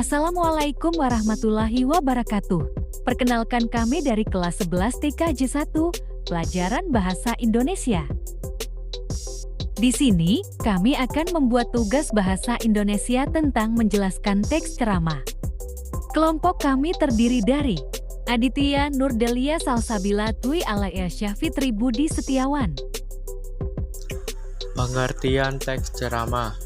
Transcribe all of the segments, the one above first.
Assalamualaikum warahmatullahi wabarakatuh. Perkenalkan kami dari kelas 11 TKJ 1, pelajaran Bahasa Indonesia. Di sini, kami akan membuat tugas bahasa Indonesia tentang menjelaskan teks ceramah. Kelompok kami terdiri dari Aditya Nurdelia Salsabila Dwi Alaisyah Fitri Budi Setiawan. Pengertian teks ceramah.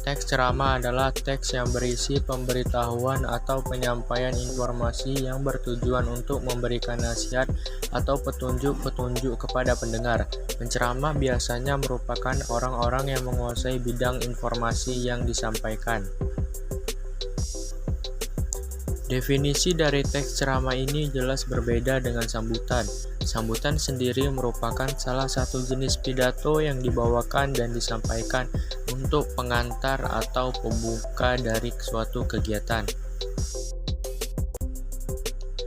Teks ceramah adalah teks yang berisi pemberitahuan atau penyampaian informasi yang bertujuan untuk memberikan nasihat atau petunjuk-petunjuk kepada pendengar. Penceramah biasanya merupakan orang-orang yang menguasai bidang informasi yang disampaikan. Definisi dari teks ceramah ini jelas berbeda dengan sambutan. Sambutan sendiri merupakan salah satu jenis pidato yang dibawakan dan disampaikan untuk pengantar atau pembuka dari suatu kegiatan.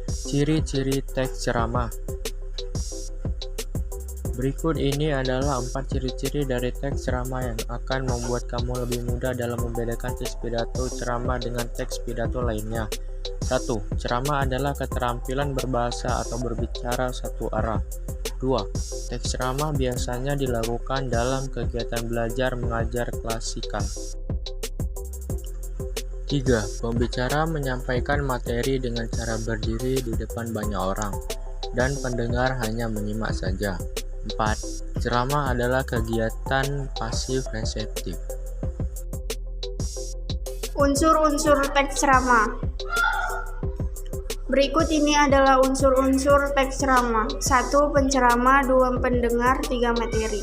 Ciri-ciri teks ceramah. Berikut ini adalah 4 ciri-ciri dari teks ceramah yang akan membuat kamu lebih mudah dalam membedakan teks pidato ceramah dengan teks pidato lainnya. 1. Ceramah adalah keterampilan berbahasa atau berbicara satu arah. 2. Teks ceramah biasanya dilakukan dalam kegiatan belajar mengajar klasikal. 3. Pembicara menyampaikan materi dengan cara berdiri di depan banyak orang, dan pendengar hanya menyimak saja. 4. Ceramah adalah kegiatan pasif reseptif. Unsur-unsur teks ceramah. Berikut ini adalah unsur-unsur teks ceramah. 1. Penceramah, 2. Pendengar, 3. Materi.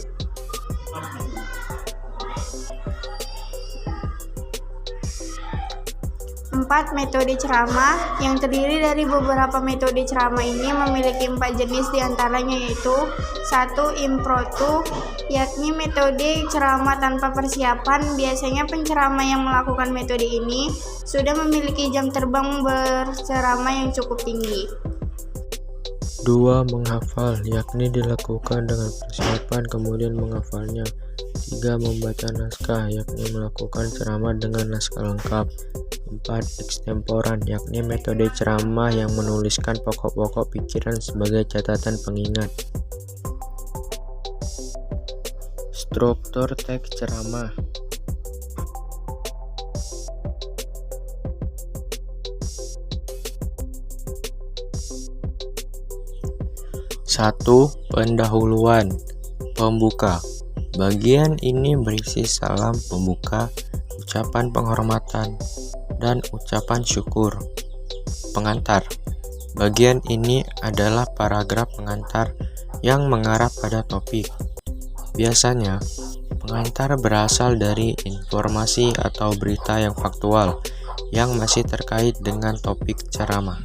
4. Metode ceramah, yang terdiri dari beberapa metode ceramah ini memiliki 4 jenis diantaranya yaitu 1. Impromptu, yakni metode ceramah tanpa persiapan. Biasanya penceramah yang melakukan metode ini sudah memiliki jam terbang berceramah yang cukup tinggi. 2. Menghafal, yakni dilakukan dengan persiapan kemudian menghafalnya. 3. Membaca naskah, yakni melakukan ceramah dengan naskah lengkap. 4. Ekstemporan, yakni metode ceramah yang menuliskan pokok-pokok pikiran sebagai catatan pengingat. Struktur teks ceramah. Satu. Pendahuluan. Pembuka. Bagian ini berisi salam pembuka, ucapan penghormatan, dan ucapan syukur. Pengantar. Bagian ini adalah paragraf pengantar yang mengarah pada topik. Biasanya, pengantar berasal dari informasi atau berita yang faktual yang masih terkait dengan topik ceramah.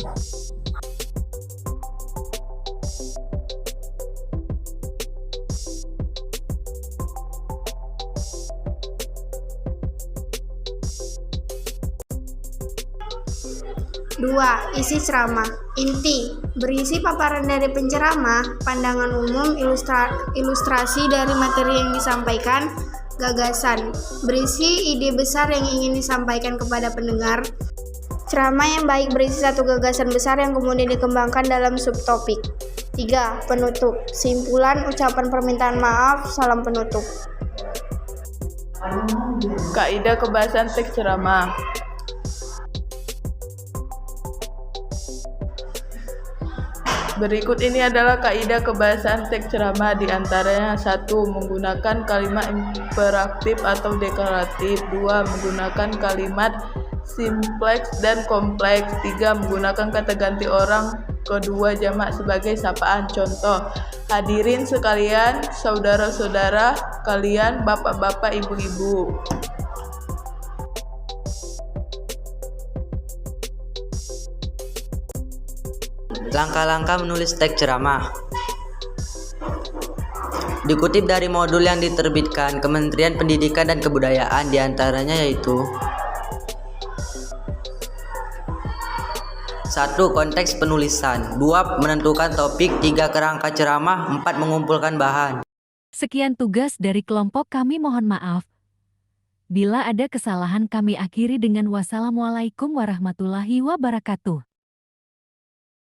2. Isi ceramah. Inti, berisi paparan dari penceramah, pandangan umum, ilustrasi dari materi yang disampaikan, gagasan, berisi ide besar yang ingin disampaikan kepada pendengar. Ceramah yang baik berisi satu gagasan besar yang kemudian dikembangkan dalam subtopik. 3. Penutup, simpulan, ucapan permintaan maaf, salam penutup. Kaidah kebahasan teks ceramah. Berikut ini adalah kaidah kebahasaan teks ceramah, di antaranya 1. Menggunakan kalimat imperatif atau deklaratif. 2. Menggunakan kalimat simpleks dan kompleks. 3. Menggunakan kata ganti orang kedua jamak sebagai sapaan. Contoh, hadirin sekalian, saudara-saudara kalian, bapak-bapak, ibu-ibu. Langkah-langkah menulis teks ceramah. Dikutip dari modul yang diterbitkan Kementerian Pendidikan dan Kebudayaan, diantaranya yaitu 1. Konteks penulisan. 2. Menentukan topik. 3. Kerangka ceramah. 4. Mengumpulkan bahan. Sekian tugas dari kelompok kami, mohon maaf. Bila ada kesalahan kami akhiri dengan wassalamualaikum warahmatullahi wabarakatuh.